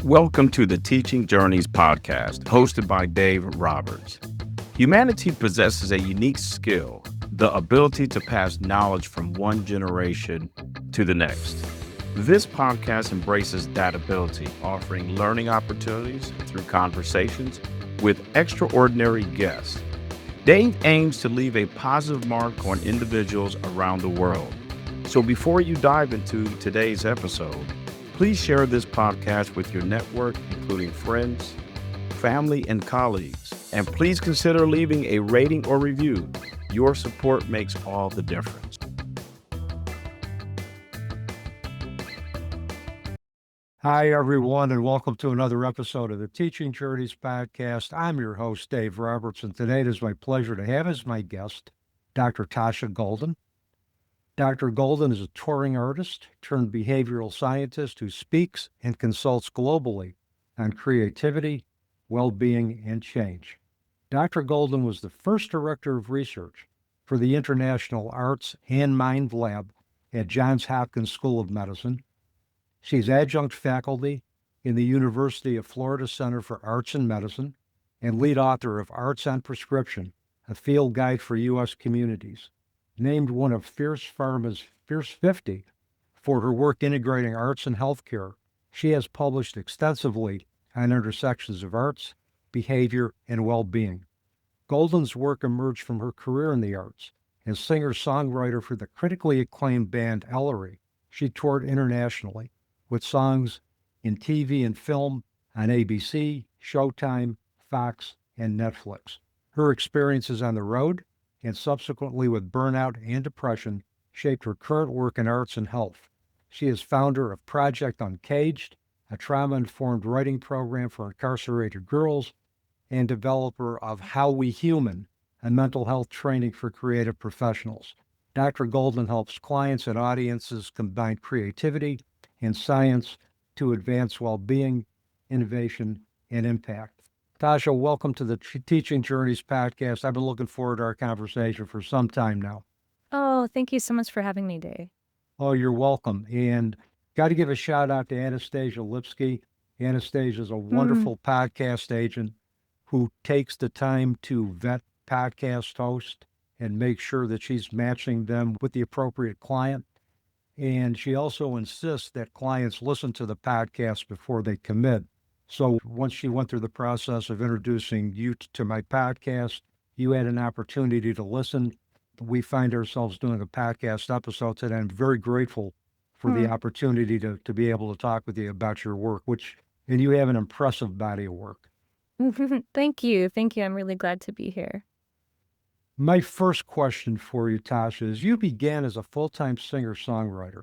Welcome to the Teaching Journeys podcast, hosted by Dave Roberts. Humanity possesses a unique skill, the ability to pass knowledge from one generation to the next. This podcast embraces that ability, offering learning opportunities through conversations with extraordinary guests. Dave aims to leave a positive mark on individuals around the world. So before you dive into today's episode, please share this podcast with your network, including friends, family, and colleagues. And please consider leaving a rating or review. Your support makes all the difference. Hi, everyone, and welcome to another episode of the Teaching Journeys podcast. I'm your host, Dave Roberts, and today it is my pleasure to have as my guest Dr. Tasha Golden. Dr. Golden is a touring artist turned behavioral scientist who speaks and consults globally on creativity, well-being, and change. Dr. Golden was the first director of research for the International Arts and Mind Lab at Johns Hopkins School of Medicine. She's adjunct faculty in the University of Florida Center for Arts and Medicine and lead author of Arts on Prescription, a field guide for U.S. communities. Named one of Fierce Pharma's Fierce 50 for her work integrating arts and healthcare, she has published extensively on intersections of arts, behavior, and well-being. Golden's work emerged from her career in the arts. As singer-songwriter for the critically acclaimed band Ellery, she toured internationally with songs in TV and film on ABC, Showtime, Fox, and Netflix. Her experiences on the road and subsequently with burnout and depression shaped her current work in arts and health. She is founder of Project Uncaged, a trauma-informed writing program for incarcerated girls, and developer of How We Human, a mental health training for creative professionals. Dr. Golden helps clients and audiences combine creativity and science to advance well-being, innovation, and impact. Tasha, welcome to the Teaching Journeys podcast. I've been looking forward to our conversation for some time now. Oh, thank you so much for having me, Dave. Oh, you're welcome. And got to give a shout out to Anastasia Lipsky. Anastasia is a wonderful podcast agent who takes the time to vet podcast hosts and make sure that she's matching them with the appropriate client. And she also insists that clients listen to the podcast before they commit. So once she went through the process of introducing you to my podcast, you had an opportunity to listen. We find ourselves doing a podcast episode today. I'm very grateful for the opportunity to be able to talk with you about your work, and you have an impressive body of work. Thank you. Thank you. I'm really glad to be here. My first question for you, Tasha, is you began as a full-time singer-songwriter,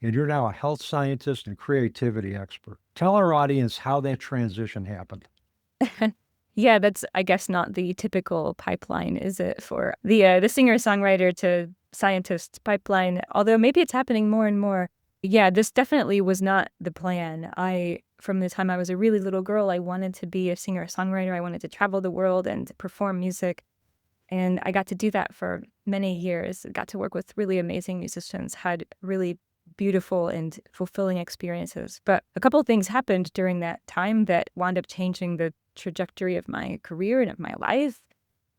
and you're now a health scientist and creativity expert. Tell our audience how that transition happened. Yeah, that's, I guess, not the typical pipeline, is it, for the singer-songwriter to scientist pipeline, although maybe it's happening more and more. Yeah, this definitely was not the plan. From the time I was a really little girl, I wanted to be a singer-songwriter. I wanted to travel the world and perform music. And I got to do that for many years. Got to work with really amazing musicians, had really beautiful and fulfilling experiences. But a couple of things happened during that time that wound up changing the trajectory of my career and of my life.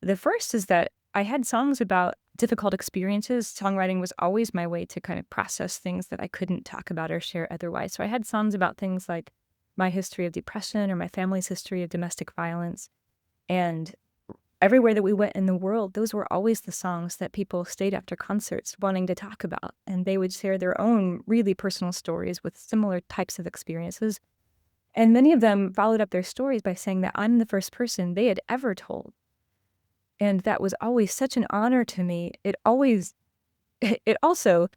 The first is that I had songs about difficult experiences. Songwriting was always my way to kind of process things that I couldn't talk about or share otherwise. So I had songs about things like my history of depression or my family's history of domestic violence. And everywhere that we went in the world, those were always the songs that people stayed after concerts wanting to talk about. And they would share their own really personal stories with similar types of experiences. And many of them followed up their stories by saying that I'm the first person they had ever told. And that was always such an honor to me. It also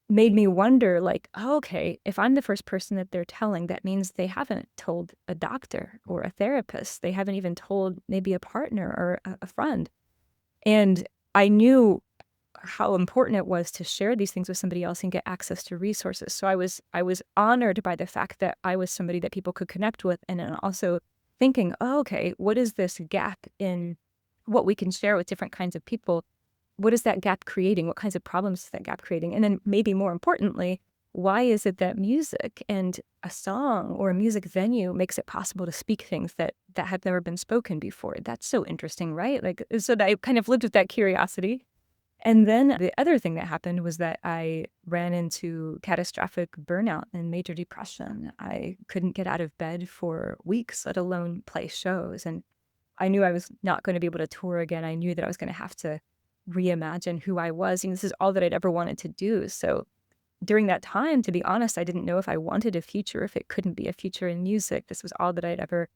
made me wonder, like, oh, okay, if I'm the first person that they're telling, that means they haven't told a doctor or a therapist. They haven't even told maybe a partner or a friend. And I knew how important it was to share these things with somebody else and get access to resources. So I was honored by the fact that I was somebody that people could connect with, and then also thinking, oh, okay, what is this gap in what we can share with different kinds of people? What is that gap creating? What kinds of problems is that gap creating? And then maybe more importantly, why is it that music and a song or a music venue makes it possible to speak things that have never been spoken before? That's so interesting, right? Like, so I kind of lived with that curiosity. And then the other thing that happened was that I ran into catastrophic burnout and major depression. I couldn't get out of bed for weeks, let alone play shows. And I knew I was not going to be able to tour again. I knew that I was going to have to reimagine who I was. And this is all that I'd ever wanted to do. So during that time, to be honest, I didn't know if I wanted a future, if it couldn't be a future in music. This was all that I'd ever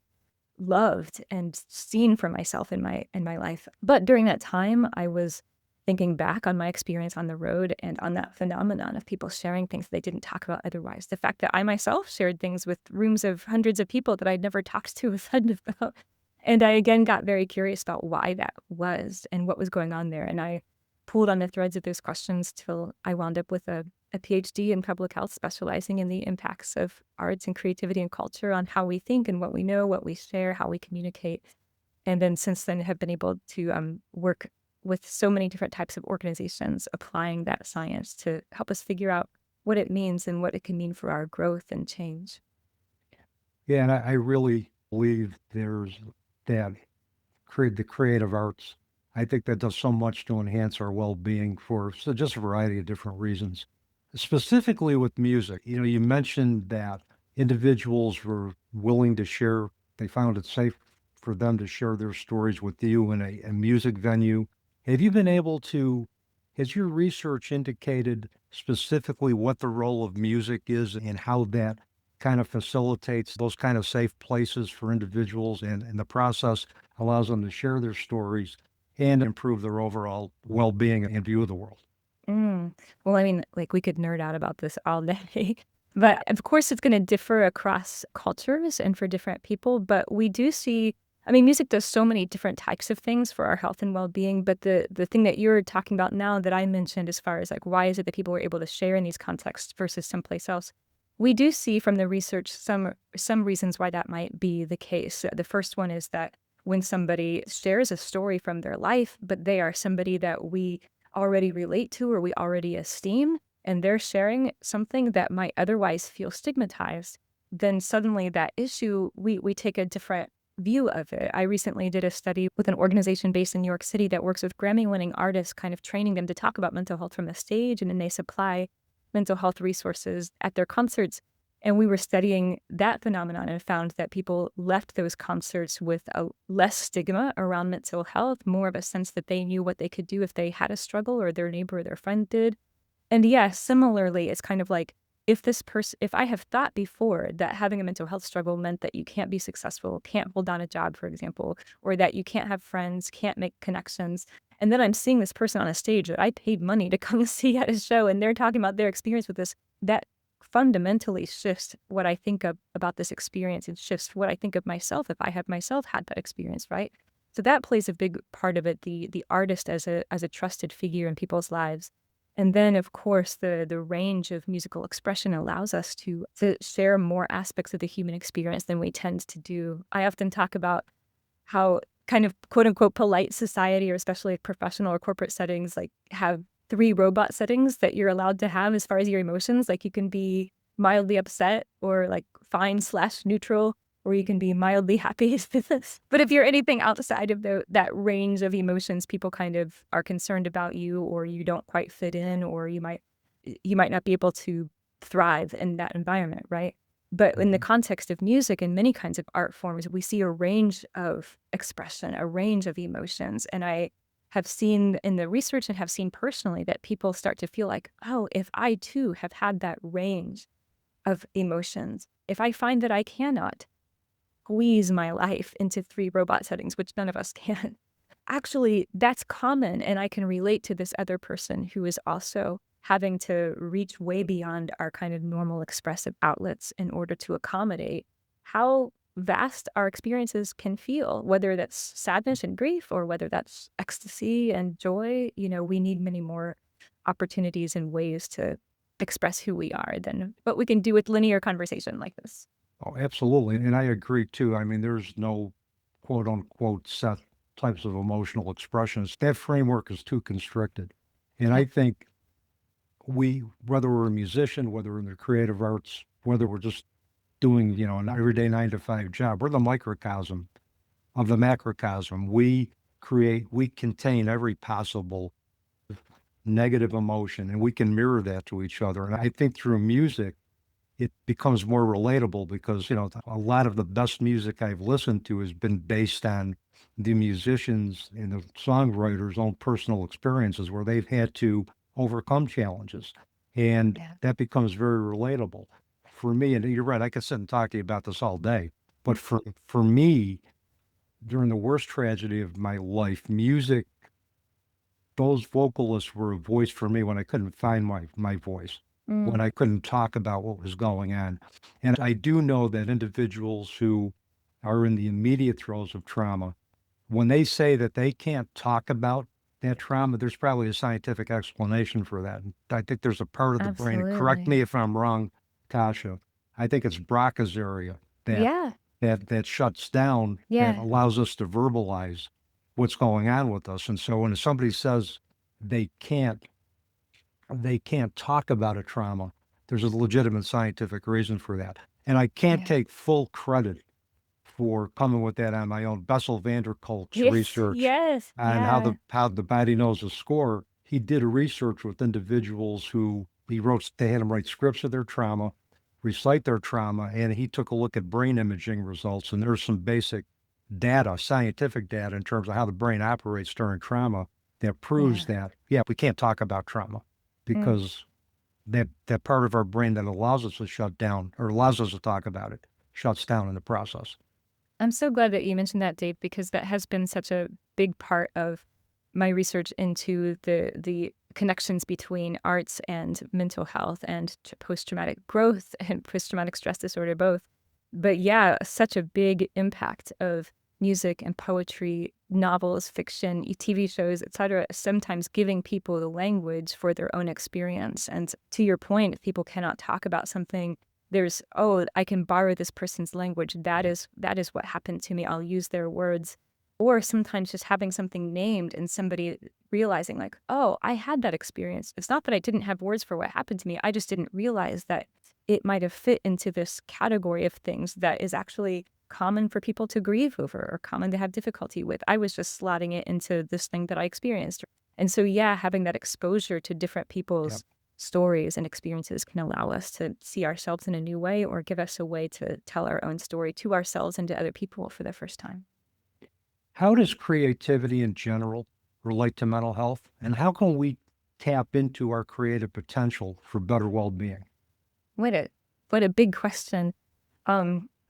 loved and seen for myself in my life. But during that time, I was thinking back on my experience on the road and on that phenomenon of people sharing things they didn't talk about otherwise. The fact that I myself shared things with rooms of hundreds of people that I'd never talked to a friend about. And I again got very curious about why that was and what was going on there. And I pulled on the threads of those questions till I wound up with a PhD in public health, specializing in the impacts of arts and creativity and culture on how we think and what we know, what we share, how we communicate. And then since then have been able to work with so many different types of organizations, applying that science to help us figure out what it means and what it can mean for our growth and change. Yeah, and I really believe there's that the creative arts. I think that does so much to enhance our well-being for just a variety of different reasons. Specifically with music, you mentioned that individuals were willing to share, they found it safe for them to share their stories with you in a music venue. Have you been able to, has your research indicated specifically what the role of music is and how that kind of facilitates those kind of safe places for individuals and the process allows them to share their stories and improve their overall well-being and view of the world? Well, I mean, like we could nerd out about this all day, but of course it's going to differ across cultures and for different people. But we do see, I mean, music does so many different types of things for our health and well-being. But the thing that you're talking about now that I mentioned, as far as like why is it that people were able to share in these contexts versus someplace else, we do see from the research some reasons why that might be the case. The first one is that when somebody shares a story from their life, but they are somebody that we already relate to or we already esteem, and they're sharing something that might otherwise feel stigmatized, then suddenly that issue, we take a different view of it. I recently did a study with an organization based in New York City that works with Grammy-winning artists, kind of training them to talk about mental health from the stage, and then they supply mental health resources at their concerts. And we were studying that phenomenon and found that people left those concerts with a less stigma around mental health, more of a sense that they knew what they could do if they had a struggle or their neighbor or their friend did. And yeah, similarly, it's kind of like if I have thought before that having a mental health struggle meant that you can't be successful, can't hold down a job, for example, or that you can't have friends, can't make connections, and then I'm seeing this person on a stage that I paid money to come see at a show, and they're talking about their experience with this, that fundamentally shifts what I think of about this experience and shifts what I think of myself if I have myself had that experience, right? So that plays a big part of it, the artist as a trusted figure in people's lives. And then, of course, the range of musical expression allows us to share more aspects of the human experience than we tend to do. I often talk about how kind of quote unquote polite society, or especially professional or corporate settings, like have 3 robot settings that you're allowed to have as far as your emotions. Like you can be mildly upset or like fine/neutral, or you can be mildly happy. But if you're anything outside of that range of emotions, people kind of are concerned about you, or you don't quite fit in, or you might not be able to thrive in that environment, right? But in the context of music and many kinds of art forms, we see a range of expression, a range of emotions. And I have seen in the research and have seen personally that people start to feel like, oh, if I too have had that range of emotions, if I find that I cannot squeeze my life into 3 robot settings, which none of us can, actually that's common. And I can relate to this other person who is also having to reach way beyond our kind of normal expressive outlets in order to accommodate how vast our experiences can feel, whether that's sadness and grief or whether that's ecstasy and joy. We need many more opportunities and ways to express who we are than what we can do with linear conversation like this. Oh, absolutely. And I agree too. I mean, there's no quote unquote set types of emotional expressions. That framework is too constricted. And I think whether we're a musician, whether we're in the creative arts, whether we're just doing, an everyday 9 to 5 job, we're the microcosm of the macrocosm. We contain every possible negative emotion, and we can mirror that to each other. And I think through music, it becomes more relatable because, a lot of the best music I've listened to has been based on the musicians and the songwriters' own personal experiences where they've had to overcome challenges. And Yeah. that becomes very relatable for me. And you're right, I could sit and talk to you about this all day. But for me, during the worst tragedy of my life, music, those vocalists were a voice for me when I couldn't find my voice, when Mm, I couldn't talk about what was going on. And I do know that individuals who are in the immediate throes of trauma, when they say that they can't talk about that trauma, there's probably a scientific explanation for that. And I think there's a part of the brain, and correct absolutely. me if I'm wrong, Tasha, I think it's Broca's area that Yeah. that shuts down, that Yeah. allows us to verbalize what's going on with us. And so when somebody says they can't they can't talk about a trauma, there's a legitimate scientific reason for that. And I can't Yeah. take full credit for coming with that on my own. Bessel van der Kolk's Yes. research Yes. on Yeah. how the body knows a score, he did a research with individuals who they had them write scripts of their trauma, recite their trauma, and he took a look at brain imaging results. And there's some basic data, scientific data, in terms of how the brain operates during trauma that proves Yeah. that, yeah, we can't talk about trauma Mm. because that part of our brain that allows us to shut down or allows us to talk about it shuts down in the process. I'm so glad that you mentioned that, Dave, because that has been such a big part of my research into the connections between arts and mental health and post-traumatic growth and post-traumatic stress disorder both. But yeah, such a big impact of music and poetry, novels, fiction, TV shows, etc., sometimes giving people the language for their own experience. And to your point, if people cannot talk about something, there's, oh, I can borrow this person's language. That is what happened to me. I'll use their words. Or sometimes just having something named and somebody realizing like, oh, I had that experience. It's not that I didn't have words for what happened to me. I just didn't realize that it might have fit into this category of things that is actually common for people to grieve over or common to have difficulty with. I was just slotting it into this thing that I experienced. And so, yeah, having that exposure to different people's stories and experiences can allow us to see ourselves in a new way or give us a way to tell our own story to ourselves and to other people for the first time. How does creativity in general relate to mental health? And how can we tap into our creative potential for better well-being? What a big question.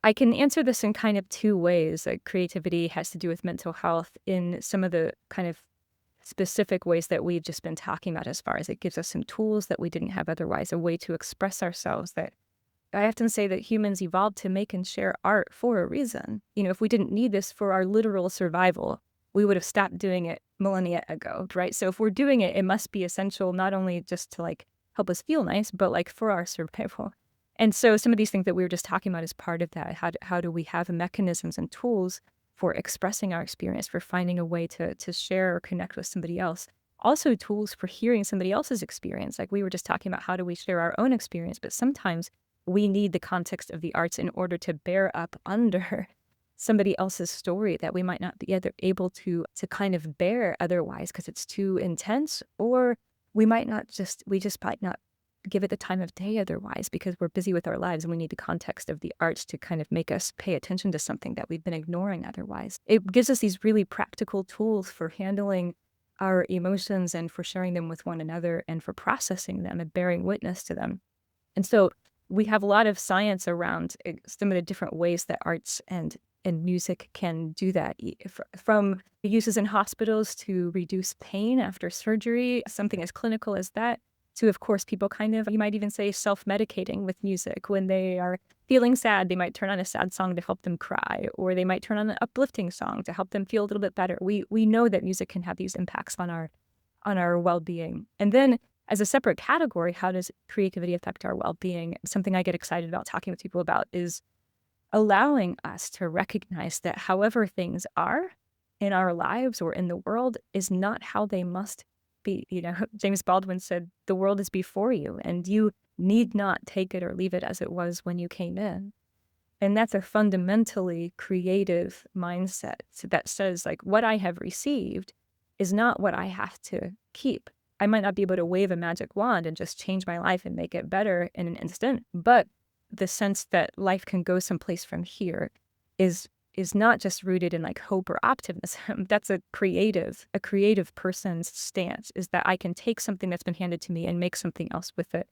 I can answer this in kind of two ways. Like creativity has to do with mental health in some of the kind of specific ways that we've just been talking about, as far as it gives us some tools that we didn't have otherwise, a way to express ourselves. That I often say that humans evolved to make and share art for a reason. If we didn't need this for our literal survival, we would have stopped doing it millennia ago, right? So if we're doing it, it must be essential, not only just to like help us feel nice, but like for our survival. And so some of these things that we were just talking about is part of that. How do we have mechanisms and tools for expressing our experience, for finding a way to share or connect with somebody else? Also tools for hearing somebody else's experience. Like we were just talking about, how do we share our own experience? But sometimes we need the context of the arts in order to bear up under somebody else's story that we might not be either able to kind of bear otherwise because it's too intense, or we just might not give it the time of day otherwise because we're busy with our lives and we need the context of the arts to kind of make us pay attention to something that we've been ignoring otherwise. It gives us these really practical tools for handling our emotions and for sharing them with one another and for processing them and bearing witness to them. And so we have a lot of science around some of the different ways that arts and music can do that, from uses in hospitals to reduce pain after surgery, something as clinical as that, to, of course, people kind of, you might even say, self-medicating with music. When they are feeling sad, they might turn on a sad song to help them cry, or they might turn on an uplifting song to help them feel a little bit better. We know that music can have these impacts on our well-being. And then as a separate category, how does creativity affect our well-being? Something I get excited about talking with people about is allowing us to recognize that however things are in our lives or in the world is not how they must James Baldwin said, the world is before you and you need not take it or leave it as it was when you came in. And that's a fundamentally creative mindset that says, like, what I have received is not what I have to keep. I might not be able to wave a magic wand and just change my life and make it better in an instant, but the sense that life can go someplace from here is not just rooted in like hope or optimism. That's a creative person's stance, is that I can take something that's been handed to me and make something else with it.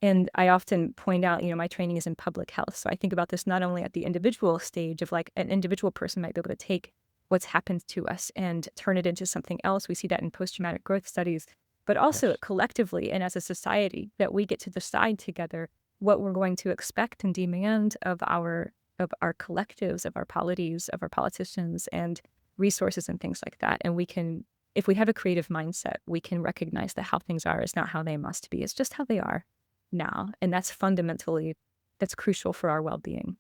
And I often point out, my training is in public health. So I think about this not only at the individual stage of like an individual person might be able to take what's happened to us and turn it into something else. We see that in post-traumatic growth studies, but also Yes. collectively and as a society that we get to decide together what we're going to expect and demand of our collectives, of our polities, of our politicians and resources and things like that. And we can, if we have a creative mindset, we can recognize that how things are is not how they must be. It's just how they are now. And that's crucial for our well-being.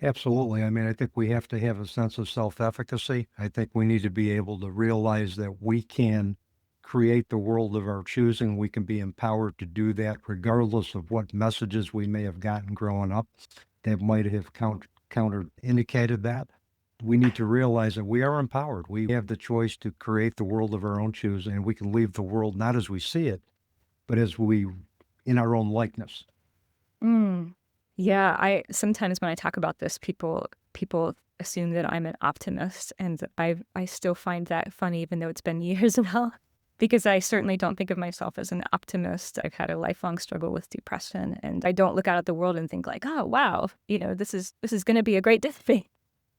Absolutely. I mean, I think we have to have a sense of self-efficacy. I think we need to be able to realize that we can create the world of our choosing. We can be empowered to do that regardless of what messages we may have gotten growing up that might have counter-indicated that. We need to realize that we are empowered. We have the choice to create the world of our own choosing, and we can leave the world not as we see it, but as in our own likeness. Mm. Yeah, I sometimes when I talk about this, people assume that I'm an optimist, and I still find that funny, even though it's been years now, because I certainly don't think of myself as an optimist. I've had a lifelong struggle with depression, and I don't look out at the world and think like, oh wow, this is going to be a great day.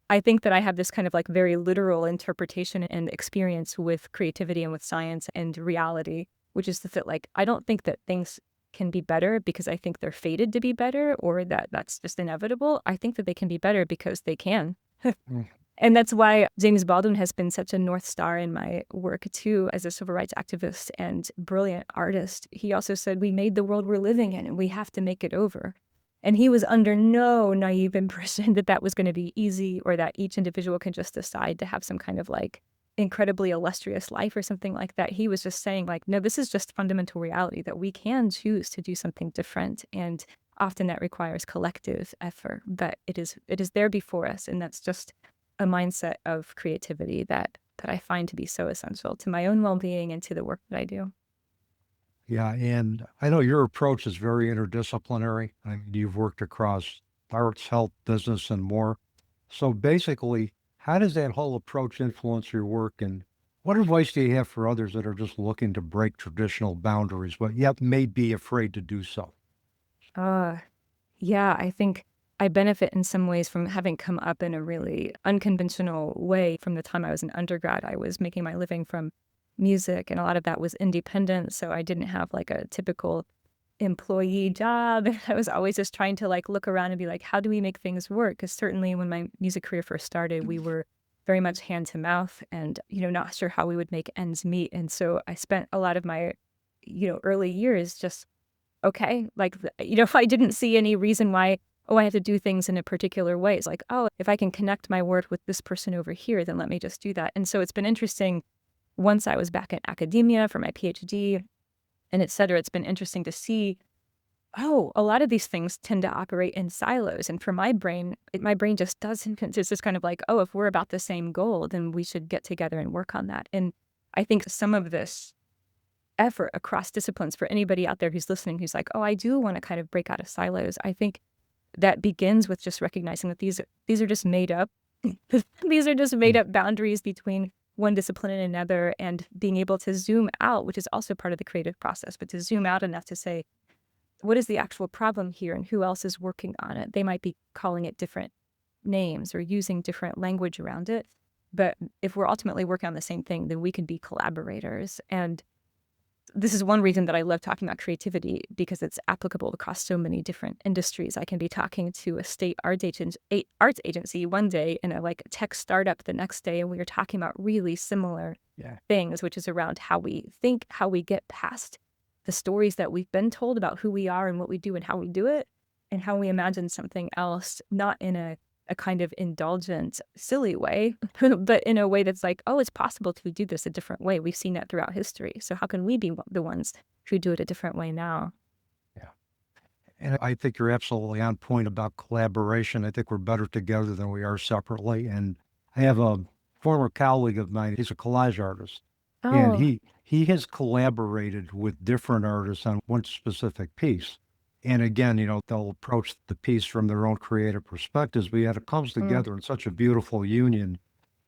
I think that I have this kind of like very literal interpretation and experience with creativity and with science and reality, which is that like I don't think that things can be better because I think they're fated to be better or that's just inevitable. I think that they can be better because they can. And that's why James Baldwin has been such a North Star in my work too, as a civil rights activist and brilliant artist. He also said, we made the world we're living in and we have to make it over. And he was under no naive impression that that was going to be easy or that each individual can just decide to have some kind of like incredibly illustrious life or something like that. He was just saying like, no, this is just fundamental reality that we can choose to do something different. And often that requires collective effort, but it is there before us. And that's just a mindset of creativity that I find to be so essential to my own well-being and to the work that I do. Yeah, and I know your approach is very interdisciplinary. I mean, you've worked across arts, health, business, and more. So basically, how does that whole approach influence your work, and what advice do you have for others that are just looking to break traditional boundaries, but yet may be afraid to do so? Yeah, I think I benefit in some ways from having come up in a really unconventional way. From the time I was an undergrad, I was making my living from music, and a lot of that was independent. So I didn't have like a typical employee job. I was always just trying to like look around and be like, how do we make things work? Because certainly when my music career first started, we were very much hand to mouth and, not sure how we would make ends meet. And so I spent a lot of my, early years just, okay, like, if I didn't see any reason why, I have to do things in a particular way. It's like, oh, if I can connect my work with this person over here, then let me just do that. And so it's been interesting. Once I was back in academia for my PhD and et cetera, it's been interesting to see, a lot of these things tend to operate in silos. And for my brain just doesn't, it's just kind of like, if we're about the same goal, then we should get together and work on that. And I think some of this effort across disciplines for anybody out there who's listening, who's like, I do want to kind of break out of silos. I think that begins with just recognizing that these are just made up. These are just made up boundaries between one discipline and another, and being able to zoom out, which is also part of the creative process, but to zoom out enough to say, what is the actual problem here and who else is working on it? They might be calling it different names or using different language around it. But if we're ultimately working on the same thing, then we can be collaborators. And this is one reason that I love talking about creativity, because it's applicable across so many different industries. I can be talking to a state arts agency one day and a tech startup the next day, and we are talking about really similar things, which is around how we think, how we get past the stories that we've been told about who we are and what we do and how we do it, and how we imagine something else, not in a a kind of indulgent, silly way, but in a way that's like, oh, it's possible to do this a different way. We've seen that throughout history. So how can we be the ones who do it a different way now? Yeah. And I think you're absolutely on point about collaboration. I think we're better together than we are separately. And I have a former colleague of mine, he's a collage artist, and Oh, he has collaborated with different artists on one specific piece. And again, they'll approach the piece from their own creative perspectives, but yet it comes mm, together in such a beautiful union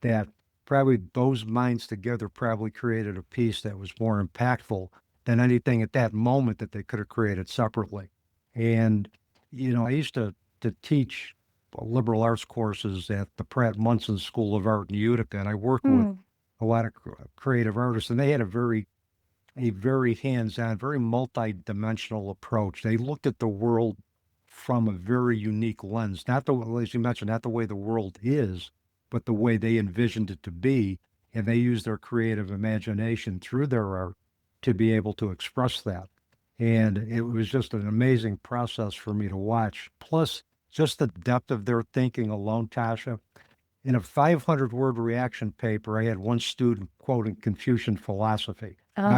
that probably those minds together probably created a piece that was more impactful than anything at that moment that they could have created separately. And, I used to teach liberal arts courses at the Pratt Munson School of Art in Utica, and I worked with mm, a lot of creative artists, and they had a very hands-on, very multi-dimensional approach. They looked at the world from a very unique lens, not the, as you mentioned, not the way the world is, but the way they envisioned it to be. And they used their creative imagination through their art to be able to express that. And it was just an amazing process for me to watch. Plus, just the depth of their thinking alone, Tasha. In a 500-word reaction paper, I had one student quoting Confucian philosophy. And oh,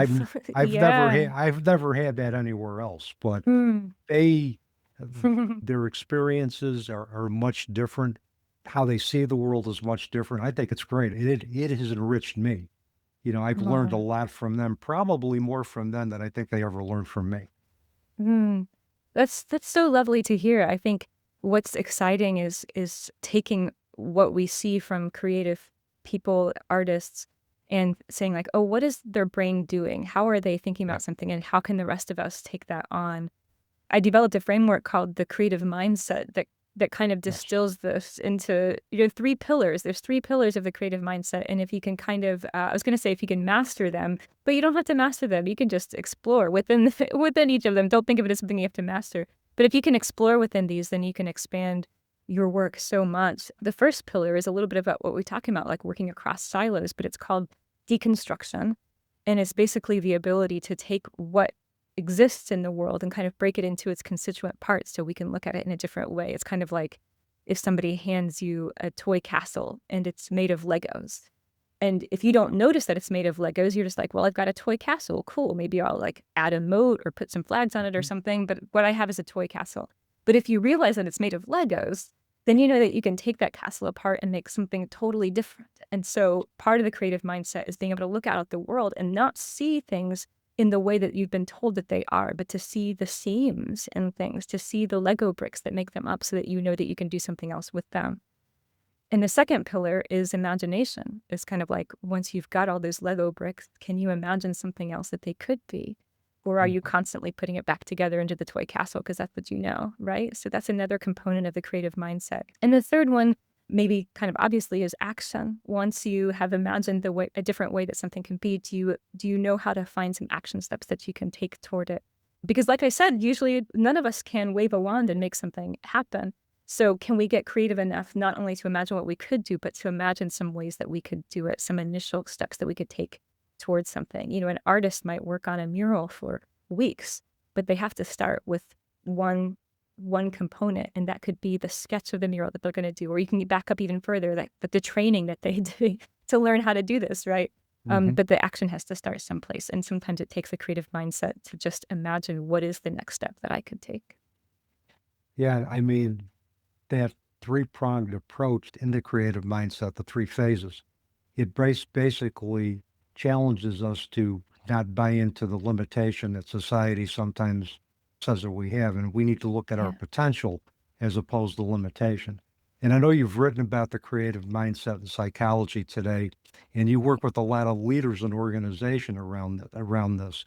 I've never yeah. had I've never had that anywhere else. But Mm. they their experiences are much different. How they see the world is much different. I think it's great. It has enriched me. I've learned a Oh, lot from them, probably more from them than I think they ever learned from me. mm. That's so lovely to hear. I think what's exciting is taking what we see from creative people, artists, and saying like, oh, what is their brain doing? How are they thinking Yeah. about something, and how can the rest of us take that on? I developed a framework called the creative mindset that kind of Yes. distills this into, three pillars. There's three pillars of the creative mindset. And if you can kind of, I was going to say if you can master them, but you don't have to master them. You can just explore within within each of them. Don't think of it as something you have to master. But if you can explore within these, then you can expand your work so much. The first pillar is a little bit about what we're talking about, like working across silos, but it's called deconstruction. And it's basically the ability to take what exists in the world and kind of break it into its constituent parts so we can look at it in a different way. It's kind of like if somebody hands you a toy castle and it's made of Legos. And if you don't notice that it's made of Legos, you're just like, well, I've got a toy castle. Cool. Maybe I'll like add a moat or put some flags on it or Mhm. something. But what I have is a toy castle. But if you realize that it's made of Legos, then you know that you can take that castle apart and make something totally different. And so part of the creative mindset is being able to look out at the world and not see things in the way that you've been told that they are, but to see the seams in things, to see the Lego bricks that make them up so that you know that you can do something else with them. And the second pillar is imagination. It's kind of like once you've got all those Lego bricks, can you imagine something else that they could be? Or are you Mhm. constantly putting it back together into the toy castle because that's what you know, right? So that's another component of the creative mindset. And the third one, maybe kind of obviously, is action. Once you have imagined a different way that something can be, do you know how to find some action steps that you can take toward it? Because like I said, usually none of us can wave a wand and make something happen. So can we get creative enough not only to imagine what we could do, but to imagine some ways that we could do it, some initial steps that we could take towards something? An artist might work on a mural for weeks, but they have to start with one component, and that could be the sketch of the mural that they're going to do. Or you can back up even further, like the training that they do to learn how to do this, right? Mhm. But the action has to start someplace, and sometimes it takes a creative mindset to just imagine what is the next step that I could take. Yeah, I mean, that three-pronged approach in the creative mindset, the three phases, it basically challenges us to not buy into the limitation that society sometimes says that we have, and we need to look at our Yeah. potential as opposed to limitation. And I know you've written about the creative mindset and psychology today, and you work with a lot of leaders and organization around this.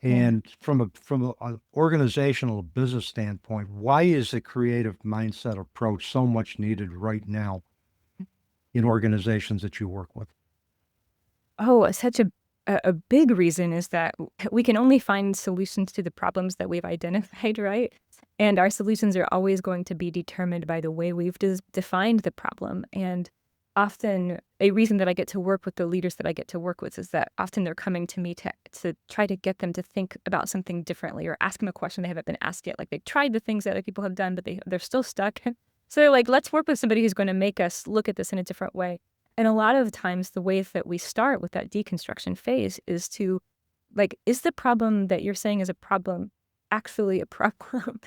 Yeah. And from a organizational business standpoint, why is the creative mindset approach so much needed right now in organizations that you work with? Oh, such a big reason is that we can only find solutions to the problems that we've identified, right? And our solutions are always going to be determined by the way we've defined the problem. And often, a reason that I get to work with the leaders that I get to work with is that often they're coming to me to try to get them to think about something differently or ask them a question they haven't been asked yet. Like they've tried the things that other people have done, but they're still stuck. So they're like, let's work with somebody who's going to make us look at this in a different way. And a lot of times the way that we start with that deconstruction phase is to like, is the problem that you're saying is a problem actually a problem?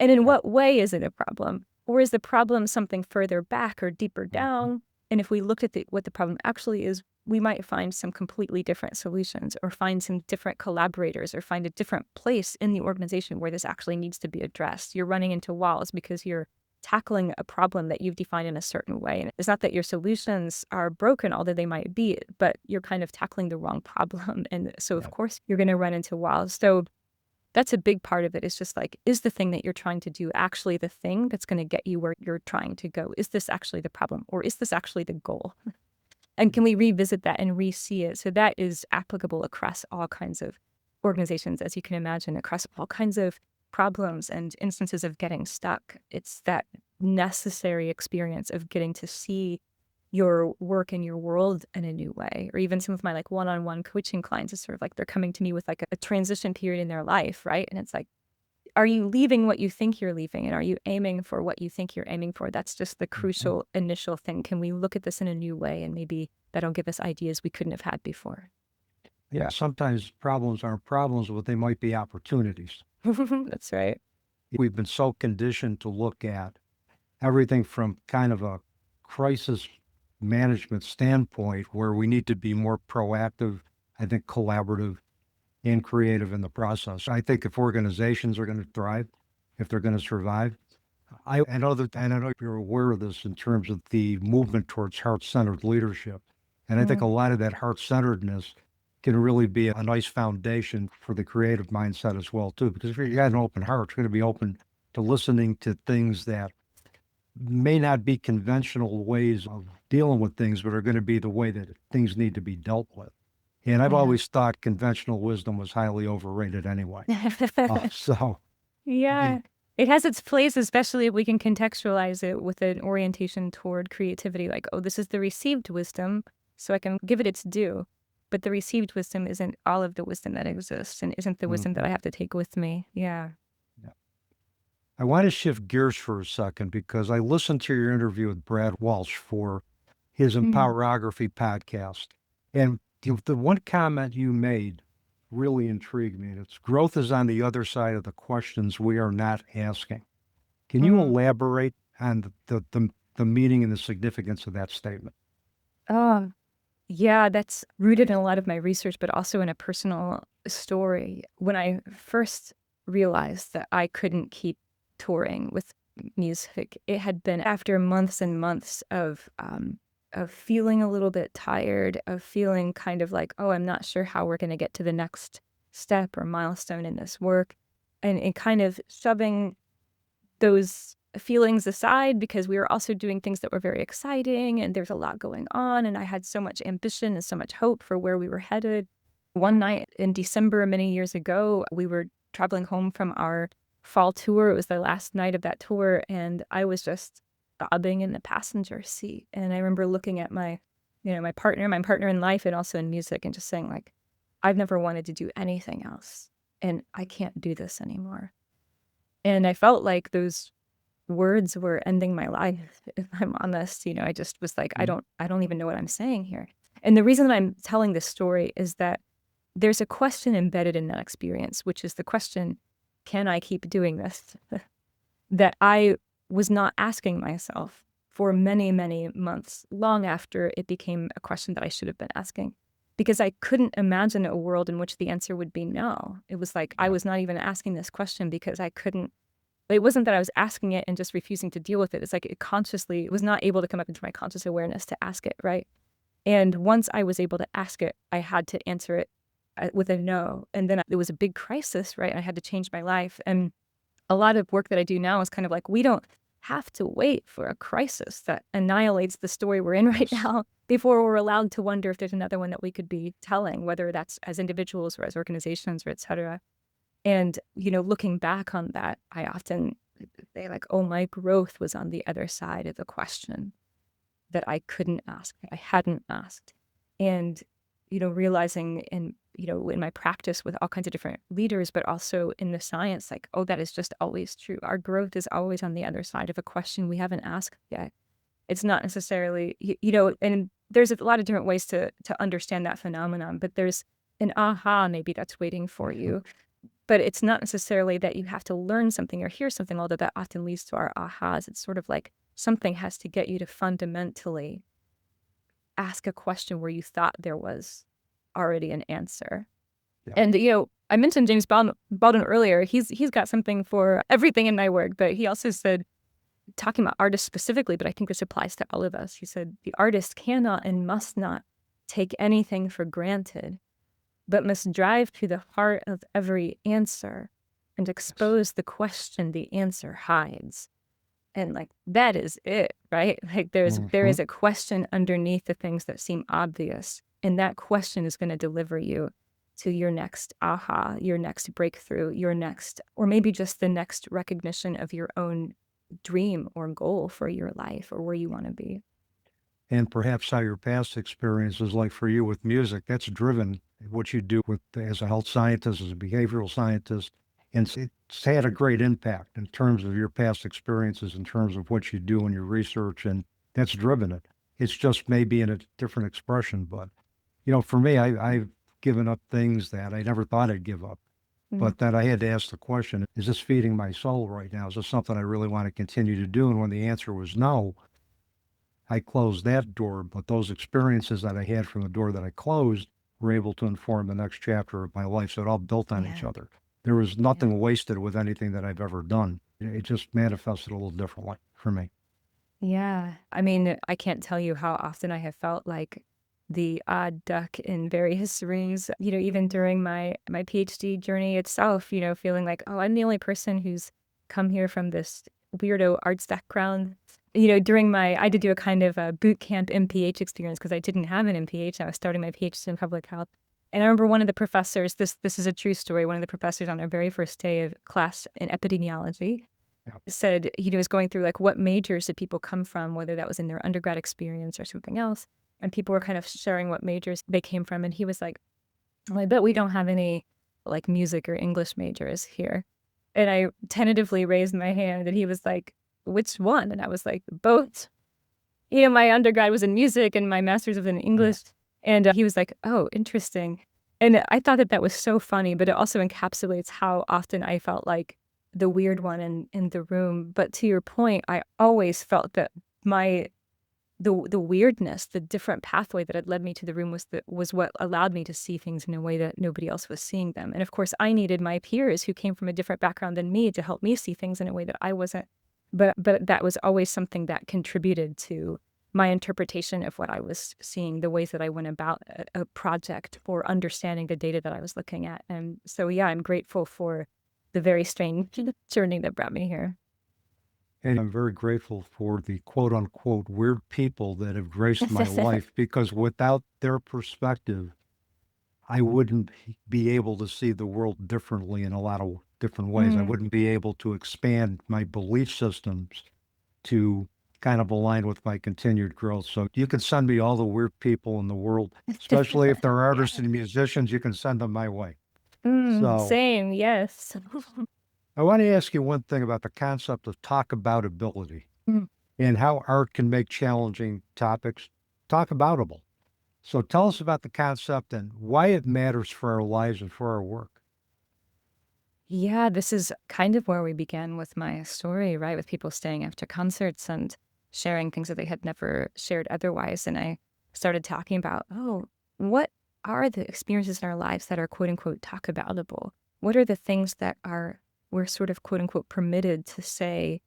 And in what way is it a problem? Or is the problem something further back or deeper down? And if we looked at what the problem actually is, we might find some completely different solutions or find some different collaborators or find a different place in the organization where this actually needs to be addressed. You're running into walls because you're tackling a problem that you've defined in a certain way. And it's not that your solutions are broken, although they might be, but you're kind of tackling the wrong problem. And so, of course, you're going to run into walls. So that's a big part of it. It's just like, is the thing that you're trying to do actually the thing that's going to get you where you're trying to go? Is this actually the problem? Or is this actually the goal? And can we revisit that and re-see it? So that is applicable across all kinds of organizations, as you can imagine, across all kinds of problems and instances of getting stuck. It's that necessary experience of getting to see your work and your world in a new way. Or even some of my like one-on-one coaching clients is sort of like they're coming to me with like a transition period in their life, right? And it's like, are you leaving what you think you're leaving? And are you aiming for what you think you're aiming for? That's just the crucial initial thing. Can we look at this in a new way? And maybe that'll give us ideas we couldn't have had before. Yeah, sometimes problems aren't problems, but they might be opportunities. That's right. We've been so conditioned to look at everything from kind of a crisis management standpoint where we need to be more proactive, I think collaborative and creative in the process. I think if organizations are going to thrive, if they're going to survive, I know that, and I know you're aware of this in terms of the movement towards heart-centered leadership. And I think a lot of that heart-centeredness can really be a nice foundation for the creative mindset as well, too. Because if you got an open heart, you're going to be open to listening to things that may not be conventional ways of dealing with things, but are going to be the way that things need to be dealt with. And I've always thought conventional wisdom was highly overrated anyway. Yeah, it has its place, especially if we can contextualize it with an orientation toward creativity. Like, oh, this is the received wisdom, so I can give it its due. But the received wisdom isn't all of the wisdom that exists and isn't the wisdom that I have to take with me. Yeah. I want to shift gears for a second because I listened to your interview with Brad Walsh for his Empowerography podcast. And the one comment you made really intrigued me. It's growth is on the other side of the questions we are not asking. Can you elaborate on the meaning and the significance of that statement? Yeah, that's rooted in a lot of my research, but also in a personal story. When I first realized that I couldn't keep touring with music, it had been after months and months of feeling a little bit tired, of feeling kind of like, oh, I'm not sure how we're going to get to the next step or milestone in this work, and kind of shoving those feelings aside because we were also doing things that were very exciting and there's a lot going on, and I had so much ambition and so much hope for where we were headed. One night in December many years ago, we were traveling home from our fall tour. It was the last night of that tour, and I was just sobbing in the passenger seat. And I remember looking at my partner in life and also in music, and just saying, like, I've never wanted to do anything else, and I can't do this anymore. And I felt like those words were ending my life, if I'm honest. I just was like, I don't even know what I'm saying here. And the reason that I'm telling this story is that there's a question embedded in that experience, which is the question, can I keep doing this? That I was not asking myself for many, many months, long after it became a question that I should have been asking, because I couldn't imagine a world in which the answer would be no. It was like I was not even asking this question because I couldn't. It wasn't that I was asking it and just refusing to deal with it. It's like it was not able to come up into my conscious awareness to ask it, right? And once I was able to ask it, I had to answer it with a no. And then it was a big crisis, right? I had to change my life. And a lot of work that I do now is kind of like, we don't have to wait for a crisis that annihilates the story we're in right now before we're allowed to wonder if there's another one that we could be telling, whether that's as individuals or as organizations or et cetera. And, looking back on that, I often say like, oh, my growth was on the other side of the question that I couldn't ask, I hadn't asked. And, realizing and, in my practice with all kinds of different leaders, but also in the science, like, oh, that is just always true. Our growth is always on the other side of a question we haven't asked yet. It's not necessarily, and there's a lot of different ways to understand that phenomenon, but there's an aha maybe that's waiting for you. But it's not necessarily that you have to learn something or hear something, although that often leads to our ahas. It's sort of like something has to get you to fundamentally ask a question where you thought there was already an answer. Yeah. And, I mentioned James Baldwin earlier. He's got something for everything in my work, but he also said, talking about artists specifically, but I think this applies to all of us, he said, the artist cannot and must not take anything for granted, but must drive to the heart of every answer and expose the question the answer hides. And like, that is it, right? Like there is a question underneath the things that seem obvious. And that question is going to deliver you to your next aha, your next breakthrough, your next, or maybe just the next recognition of your own dream or goal for your life or where you want to be. And perhaps how your past experience is like for you with music, that's driven what you do with as a health scientist, as a behavioral scientist. And it's had a great impact in terms of your past experiences, in terms of what you do in your research, and that's driven it. It's just maybe in a different expression. But, for me, I've given up things that I never thought I'd give up. But that I had to ask the question, is this feeding my soul right now? Is this something I really want to continue to do? And when the answer was no, I closed that door. But those experiences that I had from the door that I closed were able to inform the next chapter of my life. So it all built on each other. There was nothing wasted with anything that I've ever done. It just manifested a little differently for me. Yeah. I mean, I can't tell you how often I have felt like the odd duck in various rooms, even during my PhD journey itself, feeling like, oh, I'm the only person who's come here from this weirdo arts background. I did do a kind of a boot camp MPH experience because I didn't have an MPH. I was starting my PhD in public health. And I remember one of the professors, this is a true story, one of the professors on our very first day of class in epidemiology said, was going through like what majors did people come from, whether that was in their undergrad experience or something else. And people were kind of sharing what majors they came from. And he was like, well, I bet we don't have any like music or English majors here. And I tentatively raised my hand and he was like, which one? And I was like, both. My undergrad was in music and my master's was in English. And he was like, oh, interesting. And I thought that was so funny, but it also encapsulates how often I felt like the weird one in the room. But to your point, I always felt that the weirdness, the different pathway that had led me to the room was what allowed me to see things in a way that nobody else was seeing them. And of course, I needed my peers who came from a different background than me to help me see things in a way that I wasn't. But that was always something that contributed to my interpretation of what I was seeing, the ways that I went about a project or understanding the data that I was looking at. And so, I'm grateful for the very strange journey that brought me here. And I'm very grateful for the quote unquote weird people that have graced my life, because without their perspective, I wouldn't be able to see the world differently in a lot of different ways. I wouldn't be able to expand my belief systems to kind of align with my continued growth. So you can send me all the weird people in the world, especially if they're artists and musicians, you can send them my way. Same, yes. I want to ask you one thing about the concept of talkability and how art can make challenging topics talkaboutable. So tell us about the concept and why it matters for our lives and for our work. Yeah, this is kind of where we began with my story, right? With people staying after concerts and sharing things that they had never shared otherwise. And I started talking about, what are the experiences in our lives that are quote unquote talkaboutable? What are the things that we're sort of quote unquote permitted to say?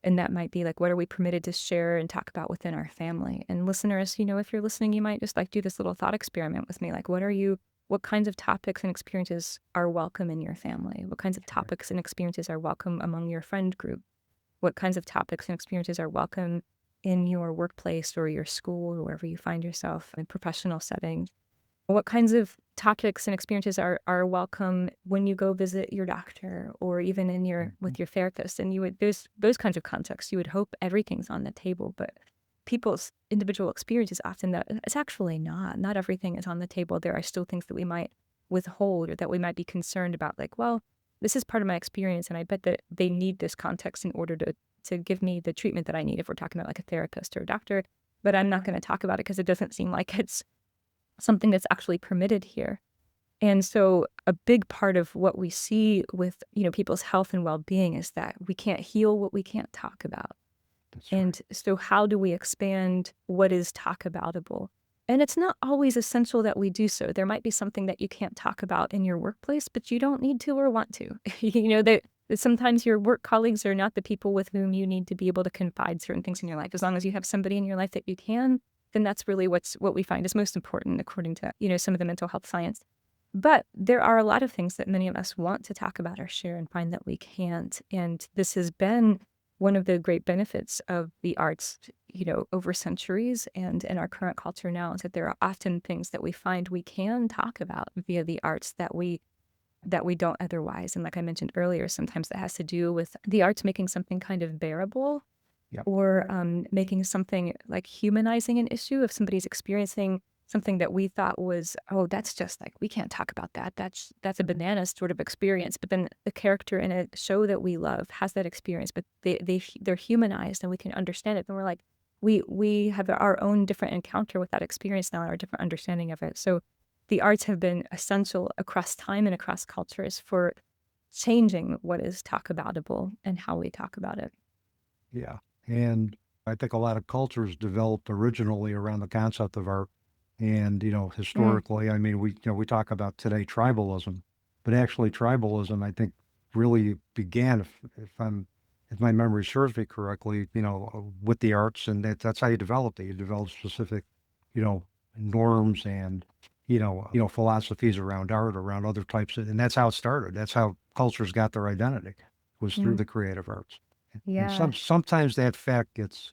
And that might be like, what are we permitted to share and talk about within our family? And listeners, if you're listening, you might just like do this little thought experiment with me. Like, what kinds of topics and experiences are welcome in your family? What kinds of topics and experiences are welcome among your friend group? What kinds of topics and experiences are welcome in your workplace or your school or wherever you find yourself in professional settings? What kinds of topics and experiences are welcome when you go visit your doctor or even with your therapist? And those kinds of contexts, you would hope everything's on the table, but people's individual experiences often that it's actually not everything is on the table. There are still things that we might withhold or that we might be concerned about, like, well, this is part of my experience, and I bet that they need this context in order to give me the treatment that I need if we're talking about like a therapist or a doctor, but I'm not going to talk about it because it doesn't seem like it's something that's actually permitted here. And so a big part of what we see with, people's health and well-being is that we can't heal what we can't talk about. That's right. And so how do we expand what is talk aboutable? And it's not always essential that we do so. There might be something that you can't talk about in your workplace, but you don't need to or want to. That sometimes your work colleagues are not the people with whom you need to be able to confide certain things in your life. As long as you have somebody in your life that you can, then that's really what we find is most important according to, some of the mental health science. But there are a lot of things that many of us want to talk about or share and find that we can't. And this has been one of the great benefits of the arts, over centuries and in our current culture now, is that there are often things that we find we can talk about via the arts that we don't otherwise. And like I mentioned earlier, sometimes that has to do with the arts making something kind of bearable. Yep. Or making something like humanizing an issue. If somebody's experiencing something that we thought was, oh, that's just like, we can't talk about that. That's a bananas sort of experience. But then the character in a show that we love has that experience, but they're humanized and we can understand it. And we're like, we have our own different encounter with that experience now, our different understanding of it. So the arts have been essential across time and across cultures for changing what is talk aboutable and how we talk about it. Yeah. And I think a lot of cultures developed originally around the concept of art. And, historically, I mean, we talk about today tribalism, but actually tribalism, I think, really began, if my memory serves me correctly, with the arts, and that's how you developed it. You developed specific, norms and, philosophies around art, around other types of, and that's how it started. That's how cultures got their identity, was through the creative arts. And Yeah. sometimes that fact gets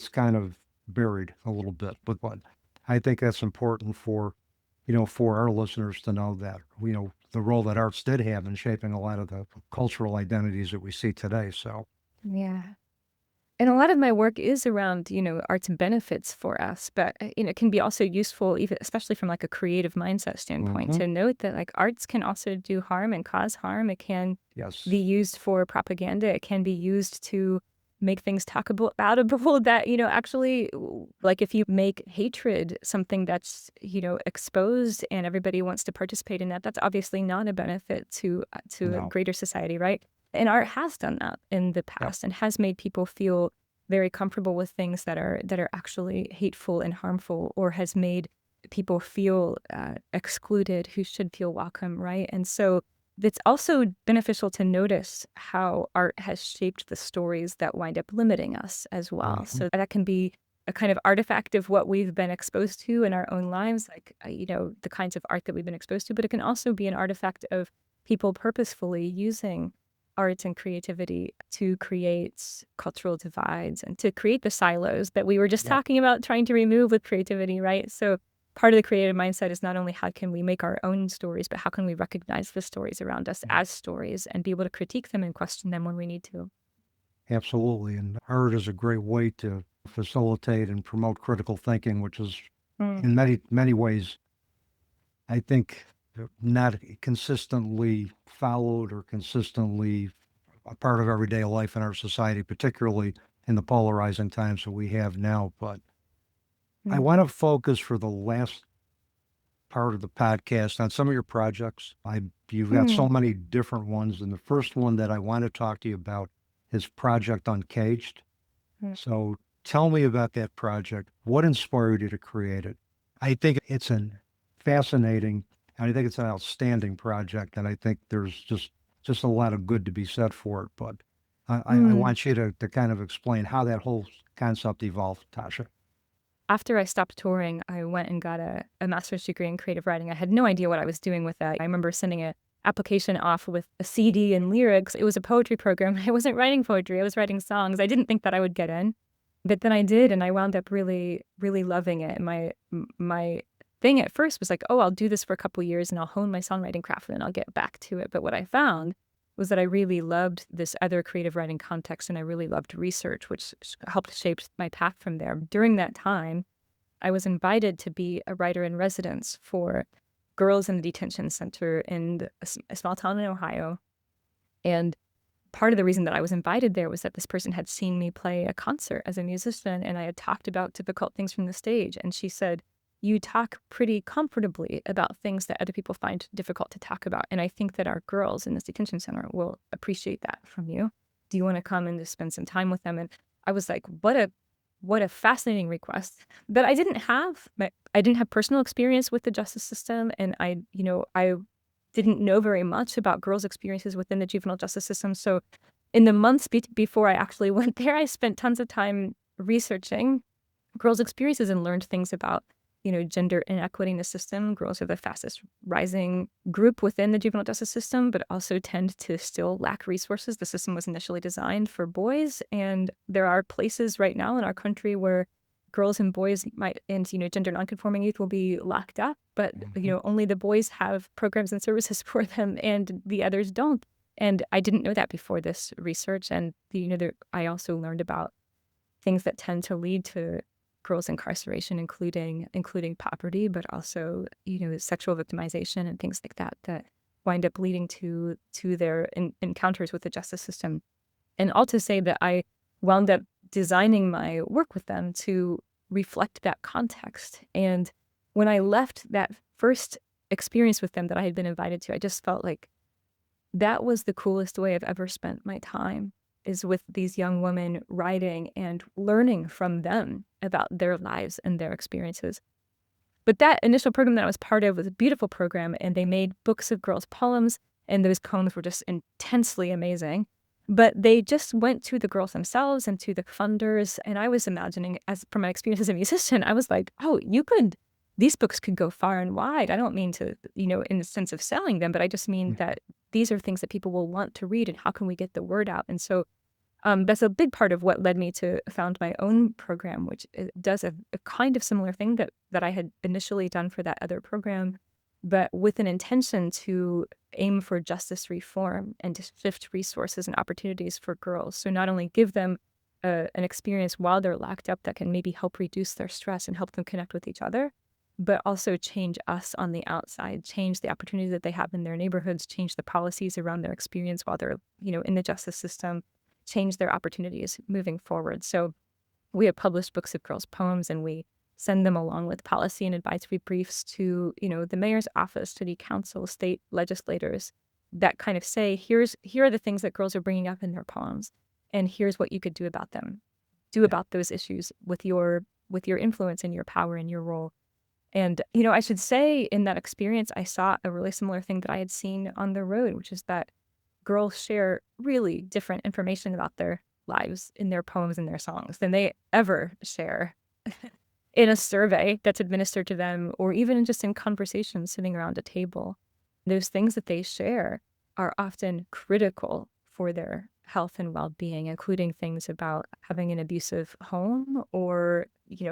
kind of buried a little bit, but I think that's important for our listeners to know that, the role that arts did have in shaping a lot of the cultural identities that we see today. So, Yeah. And a lot of my work is around, arts benefits for us, but, it can be also useful, even especially from like a creative mindset standpoint, to note that like arts can also do harm and cause harm. It can yes, be used for propaganda. It can be used to make things talkable that, actually, like if you make hatred something that's, exposed and everybody wants to participate in that, that's obviously not a benefit to a no, greater society, right? And art has done that in the yep, past and has made people feel very comfortable with things that are actually hateful and harmful, or has made people feel excluded who should feel welcome, right? And so it's also beneficial to notice how art has shaped the stories that wind up limiting us as well. So that can be a kind of artifact of what we've been exposed to in our own lives, like, the kinds of art that we've been exposed to, but it can also be an artifact of people purposefully using arts and creativity to create cultural divides and to create the silos that we were just yep, talking about trying to remove with creativity, right? So part of the creative mindset is not only how can we make our own stories, but how can we recognize the stories around us as stories and be able to critique them and question them when we need to. absolutely. And art is a great way to facilitate and promote critical thinking, which is in many, many ways, I think, not consistently followed or consistently a part of everyday life in our society, particularly in the polarizing times that we have now. But I want to focus for the last part of the podcast on some of your projects. You've got so many different ones, and the first one that I want to talk to you about is Project Uncaged. So tell me about that project. What inspired you to create it? I think it's an fascinating, and I think it's an outstanding project, and I think there's just a lot of good to be said for it. But I want you to kind of explain how that whole concept evolved, Tasha. After I stopped touring, I went and got a master's degree in creative writing. I had no idea what I was doing with that. I remember sending an application off with a CD and lyrics. It was a poetry program. I wasn't writing poetry. I was writing songs. I didn't think that I would get in, but then I did, and I wound up really, really loving it. And my thing at first was like, oh, I'll do this for a couple of years and I'll hone my songwriting craft and then I'll get back to it. But what I found was that I really loved this other creative writing context, and I really loved research, which helped shape my path from there. During that time, I was invited to be a writer in residence for girls in the detention center in a small town in Ohio. And part of the reason that I was invited there was that this person had seen me play a concert as a musician, and I had talked about difficult things from the stage. And she said, "You talk pretty comfortably about things that other people find difficult to talk about. And I think that our girls in this detention center will appreciate that from you. Do you want to come and just spend some time with them?" And I was like, what a fascinating request. But I didn't have personal experience with the justice system, and I didn't know very much about girls' experiences within the juvenile justice system. So in the months before I actually went there, I spent tons of time researching girls' experiences and learned things about, gender inequity in the system. Girls are the fastest rising group within the juvenile justice system, but also tend to still lack resources. The system was initially designed for boys, and there are places right now in our country where girls and boys gender nonconforming youth will be locked up, but only the boys have programs and services for them, and the others don't. And I didn't know that before this research, and I also learned about things that tend to lead to girls' incarceration, including poverty, but also sexual victimization and things like that wind up leading to their encounters with the justice system. And all to say that I wound up designing my work with them to reflect that context. And when I left that first experience with them that I had been invited to, I just felt like that was the coolest way I've ever spent my time, is with these young women writing and learning from them about their lives and their experiences. But that initial program that I was part of was a beautiful program, and they made books of girls' poems, and those poems were just intensely amazing. But they just went to the girls themselves and to the funders, and I was imagining, as from my experience as a musician, I was like, oh, these books could go far and wide. I don't mean to, in the sense of selling them, but I just mean that these are things that people will want to read, and how can we get the word out? And so that's a big part of what led me to found my own program, which does a kind of similar thing that I had initially done for that other program, but with an intention to aim for justice reform and to shift resources and opportunities for girls. So not only give them an experience while they're locked up that can maybe help reduce their stress and help them connect with each other, but also change us on the outside, change the opportunities that they have in their neighborhoods, change the policies around their experience while they're, in the justice system, change their opportunities moving forward. So we have published books of girls' poems, and we send them along with policy and advisory briefs to, the mayor's office, city council, state legislators, that kind of say, here are the things that girls are bringing up in their poems, and here's what you could do about them. Do about those issues with your influence and your power and your role. And, I should say in that experience, I saw a really similar thing that I had seen on the road, which is that girls share really different information about their lives in their poems and their songs than they ever share in a survey that's administered to them, or even just in conversations sitting around a table. Those things that they share are often critical for their health and well-being, including things about having an abusive home, or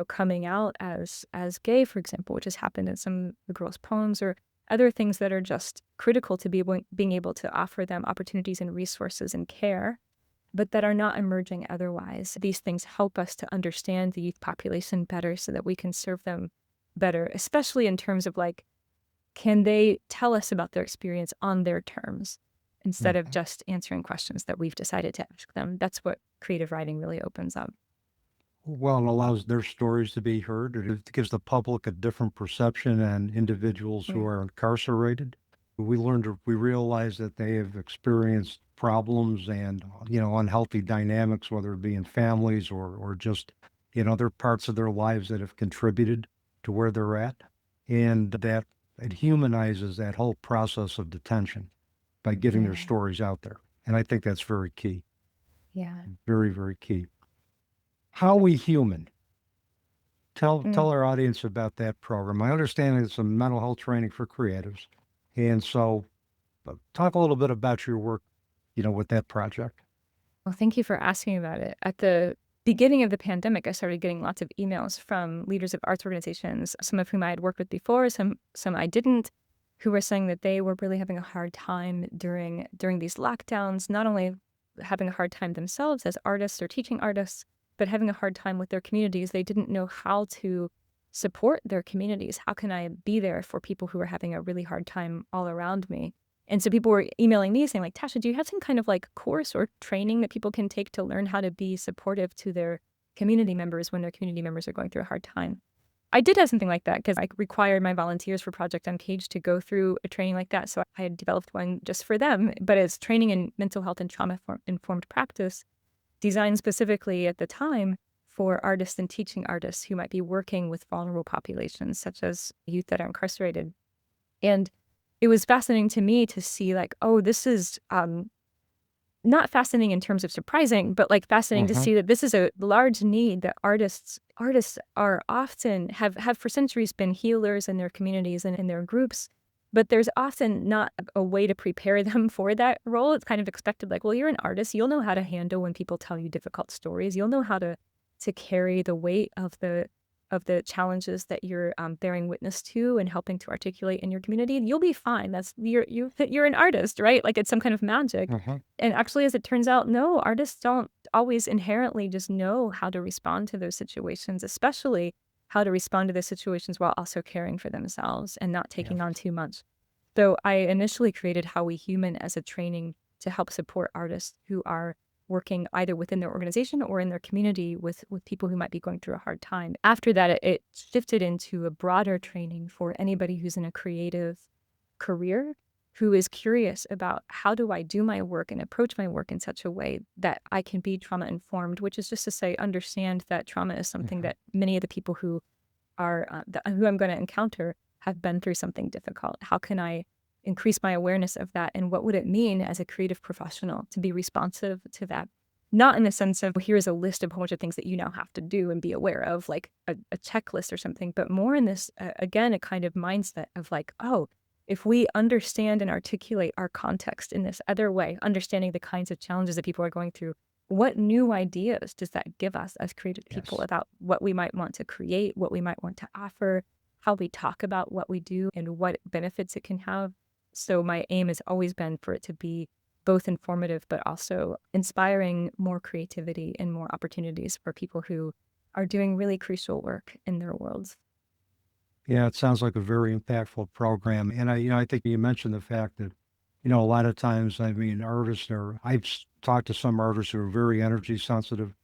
coming out as gay, for example, which has happened in some of the girls' poems, or other things that are just critical to being able to offer them opportunities and resources and care, but that are not emerging otherwise. These things help us to understand the youth population better so that we can serve them better, especially in terms of can they tell us about their experience on their terms instead of just answering questions that we've decided to ask them. That's what creative writing really opens up. Well, it allows their stories to be heard. It gives the public a different perception, and individuals who are incarcerated. We realize that they have experienced problems and, unhealthy dynamics, whether it be in families or just, other parts of their lives that have contributed to where they're at. And that it humanizes that whole process of detention by getting their stories out there. And I think that's very key. Yeah. Very, very key. How We Human. Tell our audience about that program. I understand it's a mental health training for creatives. And so talk a little bit about your work, with that project. Well, thank you for asking about it. At the beginning of the pandemic, I started getting lots of emails from leaders of arts organizations, some of whom I had worked with before, some I didn't, who were saying that they were really having a hard time during these lockdowns, not only having a hard time themselves as artists or teaching artists, but having a hard time with their communities. They didn't know how to support their communities? How can I be there for people who are having a really hard time all around me? And so people were emailing me saying like, Tasha, do you have some kind of like course or training that people can take to learn how to be supportive to their community members when their community members are going through a hard time? I did have something like that because I required my volunteers for Project Uncaged to go through a training like that. So I had developed one just for them, but it's training in mental health and trauma-informed practice, designed specifically at the time for artists and teaching artists who might be working with vulnerable populations, such as youth that are incarcerated. And it was fascinating to me to see like, oh, this is not fascinating in terms of surprising, but like fascinating to see that this is a large need that artists are often have for centuries been healers in their communities and in their groups, but there's often not a way to prepare them for that role. It's kind of expected like, well, you're an artist, you'll know how to handle when people tell you difficult stories, you'll know how to carry the weight of the challenges that you're bearing witness to and helping to articulate in your community. You'll be fine. You're an artist, right? Like it's some kind of magic. And actually, as it turns out, no, artists don't always inherently just know how to respond to those situations, especially how to respond to those situations while also caring for themselves and not taking on too much. So I initially created How We Human as a training to help support artists who are working either within their organization or in their community with people who might be going through a hard time. After that, it shifted into a broader training for anybody who's in a creative career who is curious about how do I do my work and approach my work in such a way that I can be trauma informed, which is just to say, understand that trauma is something that many of the people who are who I'm going to encounter have been through something difficult. How can I increase my awareness of that, and what would it mean as a creative professional to be responsive to that? Not in the sense of here's a list of a whole bunch of things that you now have to do and be aware of, like a checklist or something, but more in this, again, a kind of mindset of like, oh, if we understand and articulate our context in this other way, understanding the kinds of challenges that people are going through, what new ideas does that give us as creative people about what we might want to create, what we might want to offer, how we talk about what we do, and what benefits it can have? So my aim has always been for it to be both informative, but also inspiring more creativity and more opportunities for people who are doing really crucial work in their worlds. Yeah, it sounds like a very impactful program. And I think you mentioned the fact that, a lot of times, I mean, I've talked to some artists who are very energy sensitive,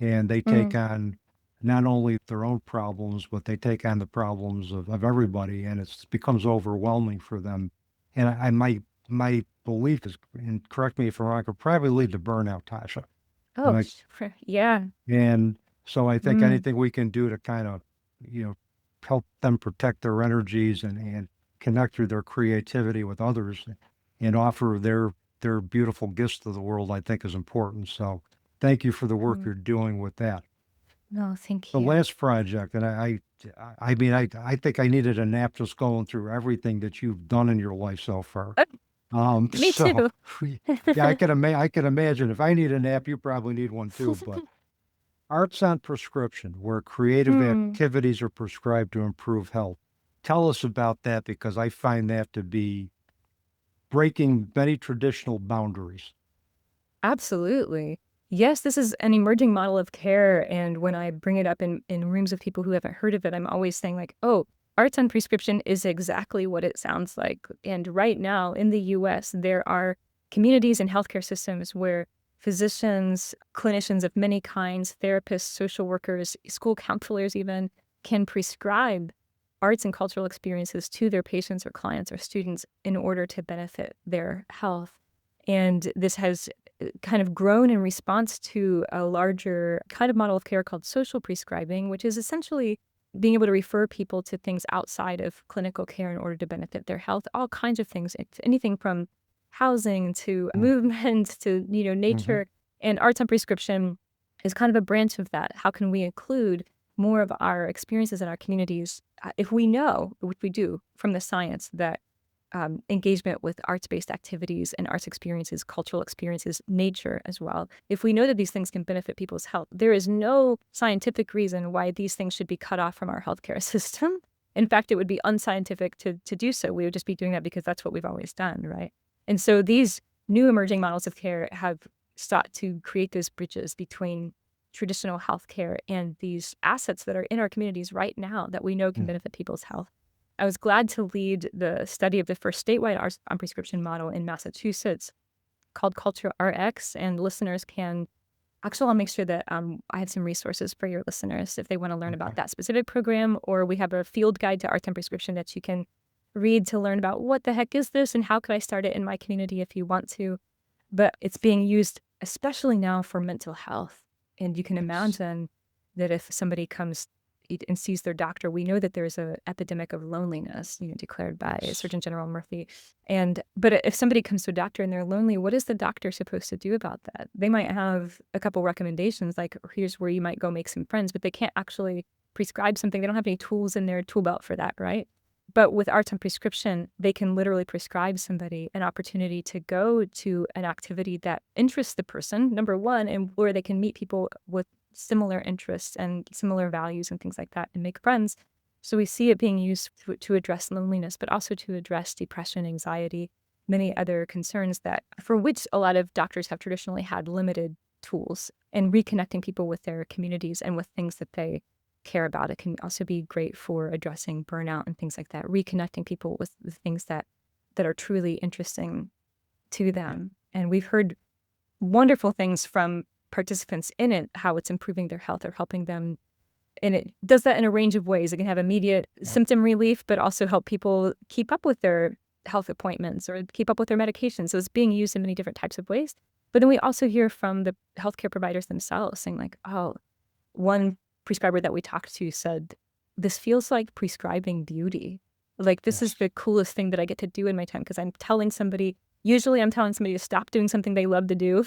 and they take on not only their own problems, but they take on the problems of everybody, and it becomes overwhelming for them. And my belief is, and correct me if I'm wrong, could probably lead to burnout, Tasha. Oh, Like, yeah. and so I think anything we can do to kind of, help them protect their energies and connect through their creativity with others and offer their beautiful gifts to the world, I think is important. So thank you for the work you're doing with that. No, thank The you. last project, and I mean, I think I needed a nap just going through everything that you've done in your life so far. Me too. Yeah, I can imagine if I need a nap, you probably need one too. But Arts on Prescription, where creative activities are prescribed to improve health. Tell us about that, because I find that to be breaking many traditional boundaries. Absolutely. Yes, this is an emerging model of care. And when I bring it up in rooms of people who haven't heard of it, I'm always saying like, oh, Arts on Prescription is exactly what it sounds like. And right now in the US, there are communities and healthcare systems where physicians, clinicians of many kinds, therapists, social workers, school counselors even, can prescribe arts and cultural experiences to their patients or clients or students in order to benefit their health. And this has kind of grown in response to a larger kind of model of care called social prescribing, which is essentially being able to refer people to things outside of clinical care in order to benefit their health, all kinds of things, anything from housing to movement to, nature. And Arts on Prescription is kind of a branch of that. How can we include more of our experiences in our communities if we know, which we do from the science, that engagement with arts-based activities and arts experiences, cultural experiences, nature as well. If we know that these things can benefit people's health, there is no scientific reason why these things should be cut off from our healthcare system. In fact, it would be unscientific to do so. We would just be doing that because that's what we've always done, right? And so these new emerging models of care have sought to create those bridges between traditional healthcare and these assets that are in our communities right now that we know can benefit people's health. I was glad to lead the study of the first statewide on-prescription model in Massachusetts called Culture RX, and listeners can actually, I'll make sure that I have some resources for your listeners if they want to learn about that specific program, or we have a field guide to arts and prescription that you can read to learn about what the heck is this and how could I start it in my community if you want to. But it's being used especially now for mental health. And you can imagine that if somebody comes and sees their doctor, we know that there's an epidemic of loneliness, declared by Surgeon General Murphy. But if somebody comes to a doctor and they're lonely, what is the doctor supposed to do about that? They might have a couple recommendations, like here's where you might go make some friends, but they can't actually prescribe something. They don't have any tools in their tool belt for that, right? But with arts and prescription, they can literally prescribe somebody an opportunity to go to an activity that interests the person, number one, and where they can meet people with similar interests and similar values and things like that and make friends. So we see it being used to address loneliness, but also to address depression, anxiety, many other concerns that for which a lot of doctors have traditionally had limited tools, and reconnecting people with their communities and with things that they care about. It can also be great for addressing burnout and things like that, reconnecting people with the things that are truly interesting to them. And we've heard wonderful things from participants in it, how it's improving their health or helping them. And it does that in a range of ways. It can have immediate symptom relief, but also help people keep up with their health appointments or keep up with their medications. So it's being used in many different types of ways. But then we also hear from the healthcare providers themselves saying like, oh, one prescriber that we talked to said, this feels like prescribing beauty. Like this is the coolest thing that I get to do in my time, because I'm telling somebody to stop doing something they love to do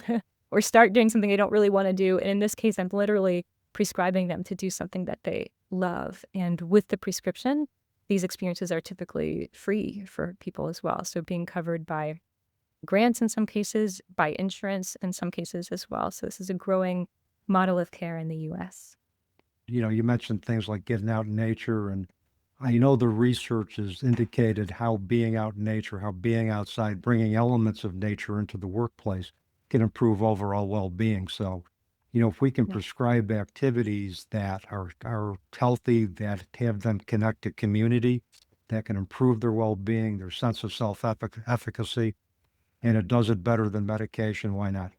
or start doing something they don't really want to do. And in this case, I'm literally prescribing them to do something that they love. And with the prescription, these experiences are typically free for people as well. So being covered by grants in some cases, by insurance in some cases as well. So this is a growing model of care in the U.S. You mentioned things like getting out in nature, and I know the research has indicated how being out in nature, how being outside, bringing elements of nature into the workplace can improve overall well-being. So, if we can prescribe activities that are healthy, that have them connect to community, that can improve their well-being, their sense of self-efficacy, and it does it better than medication, why not?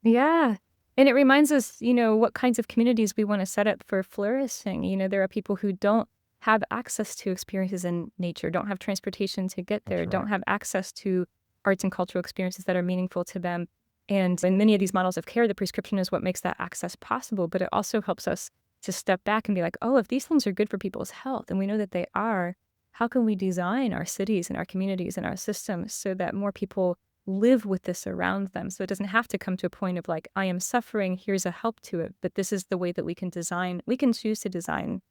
Yeah. And it reminds us, what kinds of communities we want to set up for flourishing. There are people who don't have access to experiences in nature, don't have transportation to get there, don't have access to arts and cultural experiences that are meaningful to them. And in many of these models of care, the prescription is what makes that access possible. But it also helps us to step back and be like, oh, if these things are good for people's health, and we know that they are, how can we design our cities and our communities and our systems so that more people live with this around them? So it doesn't have to come to a point of like, I am suffering, here's a help to it. But this is the way that we can choose to design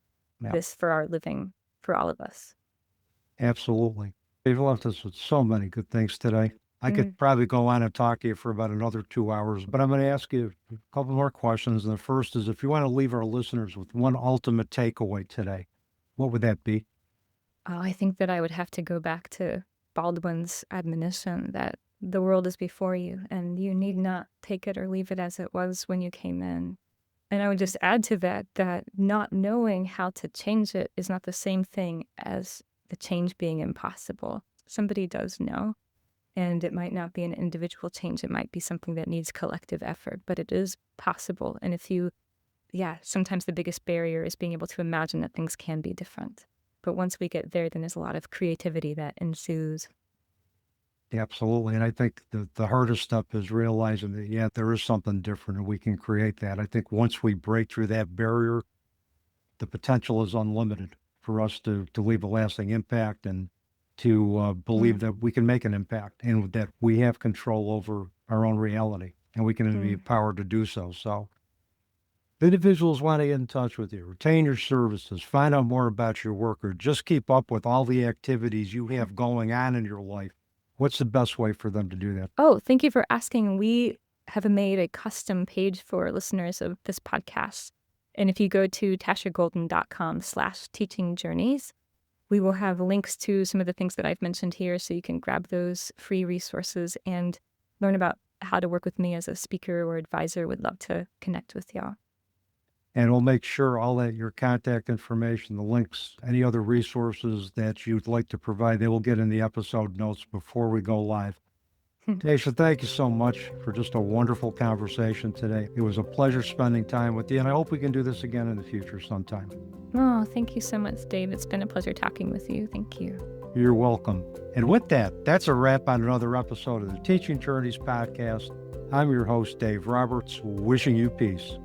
this for our living, for all of us. Absolutely. You've left us with so many good things today. I could probably go on and talk to you for about another 2 hours, but I'm going to ask you a couple more questions. And the first is, if you want to leave our listeners with one ultimate takeaway today, what would that be? Oh, I think that I would have to go back to Baldwin's admonition that the world is before you and you need not take it or leave it as it was when you came in. And I would just add to that not knowing how to change it is not the same thing as the change being impossible. Somebody does know. And it might not be an individual change. It might be something that needs collective effort, but it is possible. And sometimes the biggest barrier is being able to imagine that things can be different. But once we get there, then there's a lot of creativity that ensues. Yeah, absolutely. And I think the hardest step is realizing that, there is something different and we can create that. I think once we break through that barrier, the potential is unlimited for us to leave a lasting impact and to believe that we can make an impact and that we have control over our own reality and we can be empowered to do so. So if individuals want to get in touch with you, retain your services, find out more about your work, or just keep up with all the activities you have going on in your life, what's the best way for them to do that? Oh, thank you for asking. We have made a custom page for listeners of this podcast. And if you go to tashagolden.com/teachingjourneys, we will have links to some of the things that I've mentioned here, so you can grab those free resources and learn about how to work with me as a speaker or advisor. Would love to connect with y'all. And we'll make sure all that your contact information, the links, any other resources that you'd like to provide, they will get in the episode notes before we go live. Tasha, thank you so much for just a wonderful conversation today. It was a pleasure spending time with you, and I hope we can do this again in the future sometime. Oh, thank you so much, Dave. It's been a pleasure talking with you. Thank you. You're welcome. And with that, that's a wrap on another episode of the Teaching Journeys podcast. I'm your host, Dave Roberts, wishing you peace.